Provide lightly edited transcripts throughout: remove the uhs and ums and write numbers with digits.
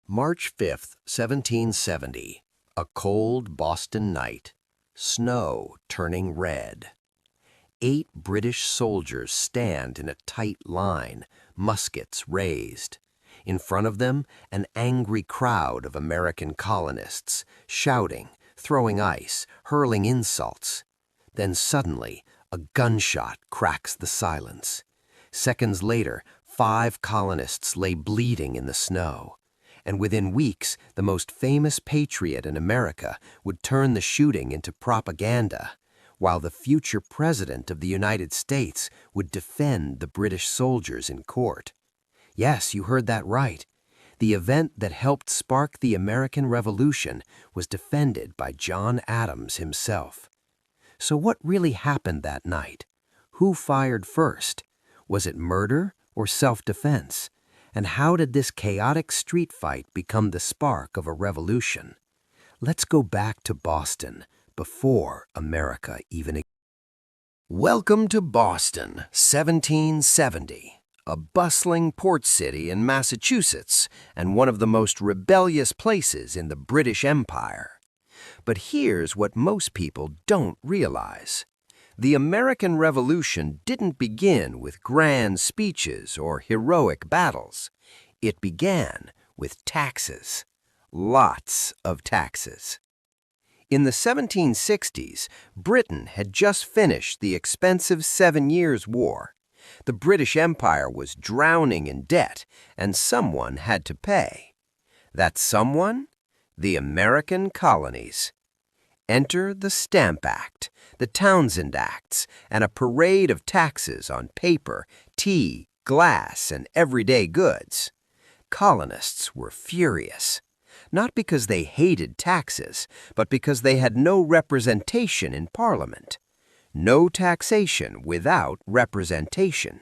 March 5th, 1770. A cold Boston night. Snow turning red. 8 British soldiers stand in a tight line, muskets raised. In front of them, an angry crowd of American colonists, shouting, throwing ice, hurling insults. Then suddenly, a gunshot cracks the silence. Seconds later, 5 colonists lay bleeding in the snow. And within weeks, the most famous patriot in America would turn the shooting into propaganda, while the future president of the United States would defend the British soldiers in court. Yes, you heard that right. The event that helped spark the American Revolution was defended by John Adams himself. So what really happened that night? Who fired first? Was it murder or self-defense? And how did this chaotic street fight become the spark of a revolution? Let's go back to Boston, before America even existed. Welcome to Boston, 1770, a bustling port city in Massachusetts and one of the most rebellious places in the British Empire. But here's what most people don't realize. The American Revolution didn't begin with grand speeches or heroic battles. It began with taxes. Lots of taxes. In the 1760s, Britain had just finished the expensive 7 Years' War. The British Empire was drowning in debt, and someone had to pay. That someone? The American colonies. Enter the Stamp Act, the Townshend Acts, and a parade of taxes on paper, tea, glass, and everyday goods. Colonists were furious, not because they hated taxes, but because they had no representation in Parliament. No taxation without representation.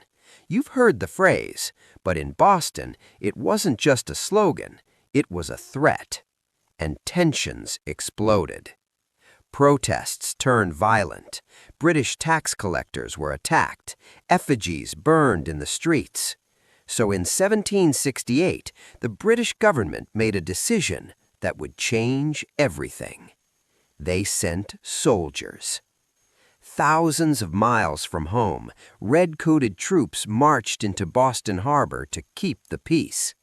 You've heard the phrase, but in Boston, it wasn't just a slogan, it was a threat. And tensions exploded. Protests turned violent. British tax collectors were attacked. Effigies burned in the streets. So in 1768, the British government made a decision that would change everything. They sent soldiers. Thousands of miles from home, red-coated troops marched into Boston Harbor to keep the peace.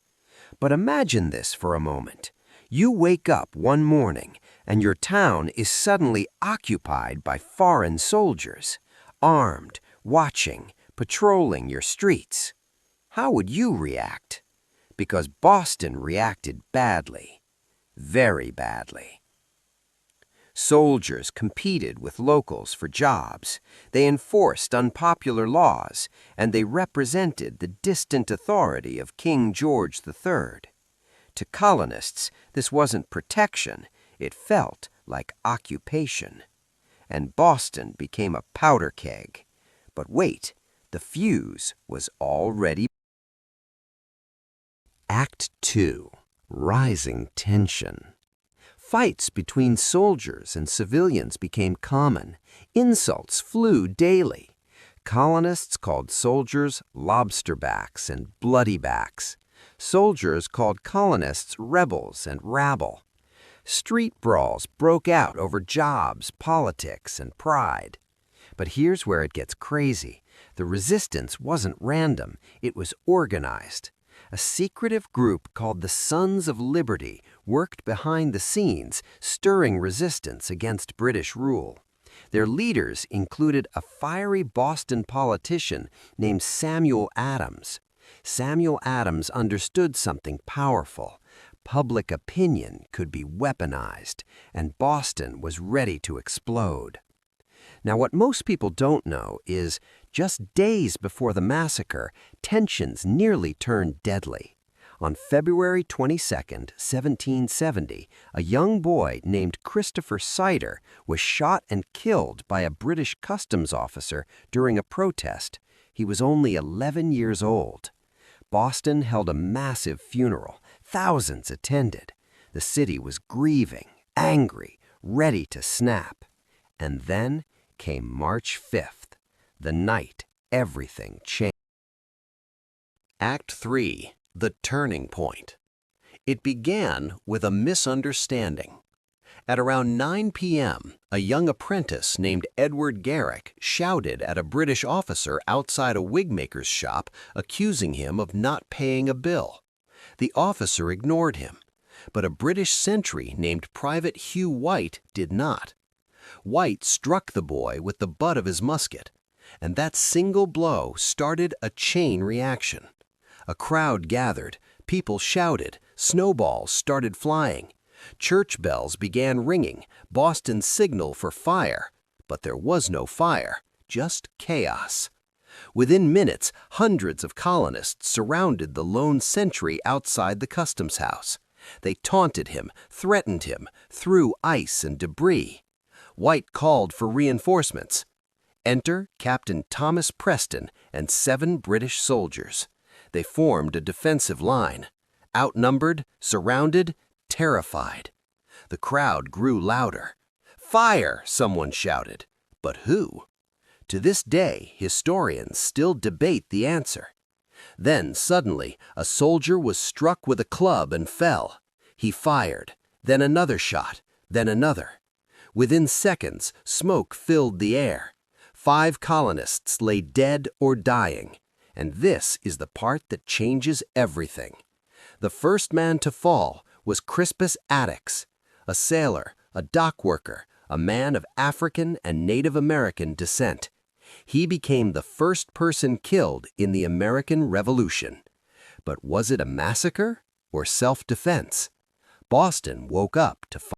But imagine this for a moment. You wake up one morning and your town is suddenly occupied by foreign soldiers, armed, watching, patrolling your streets. How would you react? Because Boston reacted badly, very badly. Soldiers competed with locals for jobs. They enforced unpopular laws, and they represented the distant authority of King George III. To colonists, this wasn't protection. It felt like occupation. And Boston became a powder keg. But wait, the fuse was already. Act 2. Rising tension. Fights between soldiers and civilians became common. Insults flew daily. Colonists called soldiers lobsterbacks and bloodybacks. Soldiers called colonists rebels and rabble. Street brawls broke out over jobs, politics, and pride. But here's where it gets crazy. The resistance wasn't random, it was organized. A secretive group called the Sons of Liberty worked behind the scenes, stirring resistance against British rule. Their leaders included a fiery Boston politician named Samuel Adams. Samuel Adams understood something powerful. Public opinion could be weaponized, and Boston was ready to explode. Now, what most people don't know is, just days before the massacre, tensions nearly turned deadly. On February 22, 1770, a young boy named Christopher Sider was shot and killed by a British customs officer during a protest. He was only 11 years old. Boston held a massive funeral. Thousands attended. The city was grieving, angry, ready to snap. And then came March 5th, the night everything changed. Act 3. The Turning Point. It began with a misunderstanding. At around 9 p.m., a young apprentice named Edward Garrick shouted at a British officer outside a wigmaker's shop, accusing him of not paying a bill. The officer ignored him, but a British sentry named Private Hugh White did not. White struck the boy with the butt of his musket, and that single blow started a chain reaction. A crowd gathered, people shouted, snowballs started flying. Church bells began ringing, Boston's signal for fire. But there was no fire, just chaos. Within minutes, hundreds of colonists surrounded the lone sentry outside the customs house. They taunted him, threatened him, threw ice and debris. White called for reinforcements. Enter Captain Thomas Preston and 7 British soldiers. They formed a defensive line. Outnumbered, surrounded, terrified. The crowd grew louder. "Fire!" someone shouted. But who? To this day, historians still debate the answer. Then, suddenly, a soldier was struck with a club and fell. He fired, then another shot, then another. Within seconds, smoke filled the air. 5 colonists lay dead or dying. And this is the part that changes everything. The first man to fall was Crispus Attucks, a sailor, a dock worker, a man of African and Native American descent. He became the first person killed in the American Revolution. But was it a massacre or self-defense? Boston woke up to find.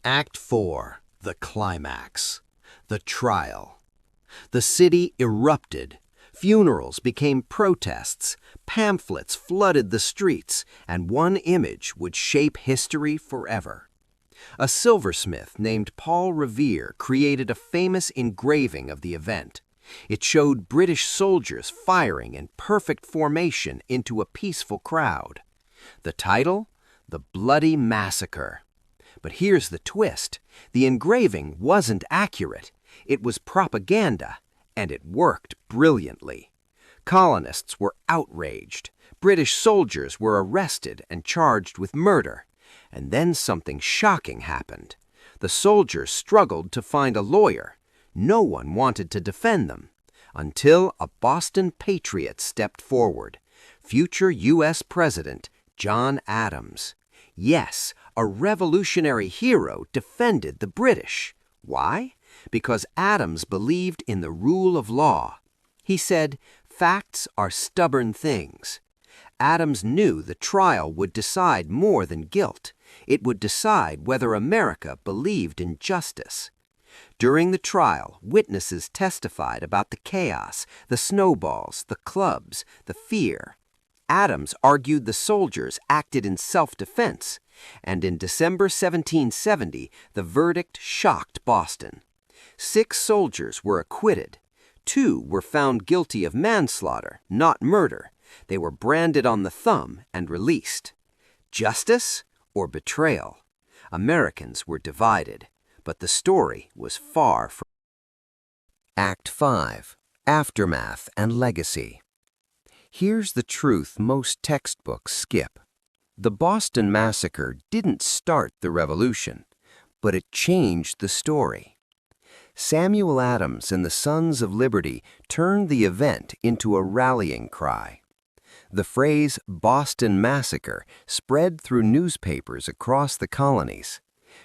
Act 4, the climax, the trial. The city erupted. Funerals became protests, pamphlets flooded the streets, and one image would shape history forever. A silversmith named Paul Revere created a famous engraving of the event. It showed British soldiers firing in perfect formation into a peaceful crowd. The title? The Bloody Massacre. But here's the twist. The engraving wasn't accurate. It was propaganda. And it worked brilliantly. Colonists were outraged. British soldiers were arrested and charged with murder. And then something shocking happened. The soldiers struggled to find a lawyer. No one wanted to defend them. Until a Boston patriot stepped forward. Future U.S. President John Adams. Yes, a revolutionary hero defended the British. Why? Because Adams believed in the rule of law. He said, "Facts are stubborn things." Adams knew the trial would decide more than guilt. It would decide whether America believed in justice. During the trial, witnesses testified about the chaos, the snowballs, the clubs, the fear. Adams argued the soldiers acted in self-defense, and in December 1770, the verdict shocked Boston. 6 soldiers were acquitted. 2 were found guilty of manslaughter, not murder. They were branded on the thumb and released. Justice or betrayal? Americans were divided, but the story was far from. Act 5, Aftermath and Legacy. Here's the truth most textbooks skip. The Boston Massacre didn't start the revolution, but it changed the story. Samuel Adams and the Sons of Liberty turned the event into a rallying cry. The phrase Boston Massacre spread through newspapers across the colonies.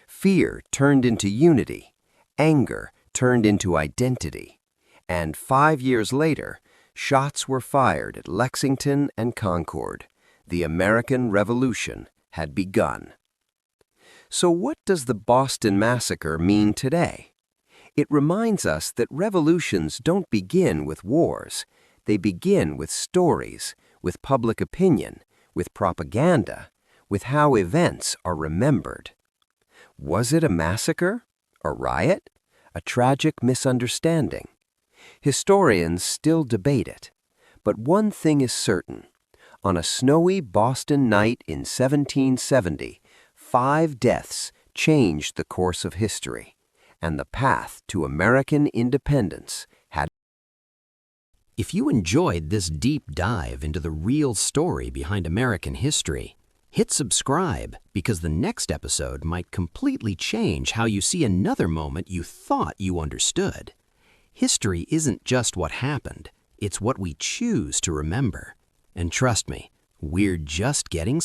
Fear turned into unity, anger turned into identity, and 5 years later, shots were fired at Lexington and Concord. The American Revolution had begun. So what does the Boston Massacre mean today? It reminds us that revolutions don't begin with wars. They begin with stories, with public opinion, with propaganda, with how events are remembered. Was it a massacre? A riot? A tragic misunderstanding? Historians still debate it. But one thing is certain. On a snowy Boston night in 1770, 5 deaths changed the course of history, and the path to American independence had. If you enjoyed this deep dive into the real story behind American history, Hit subscribe because the next episode might completely change how you see another moment you thought you understood. History isn't just what happened, it's what we choose to remember. And trust me, we're just getting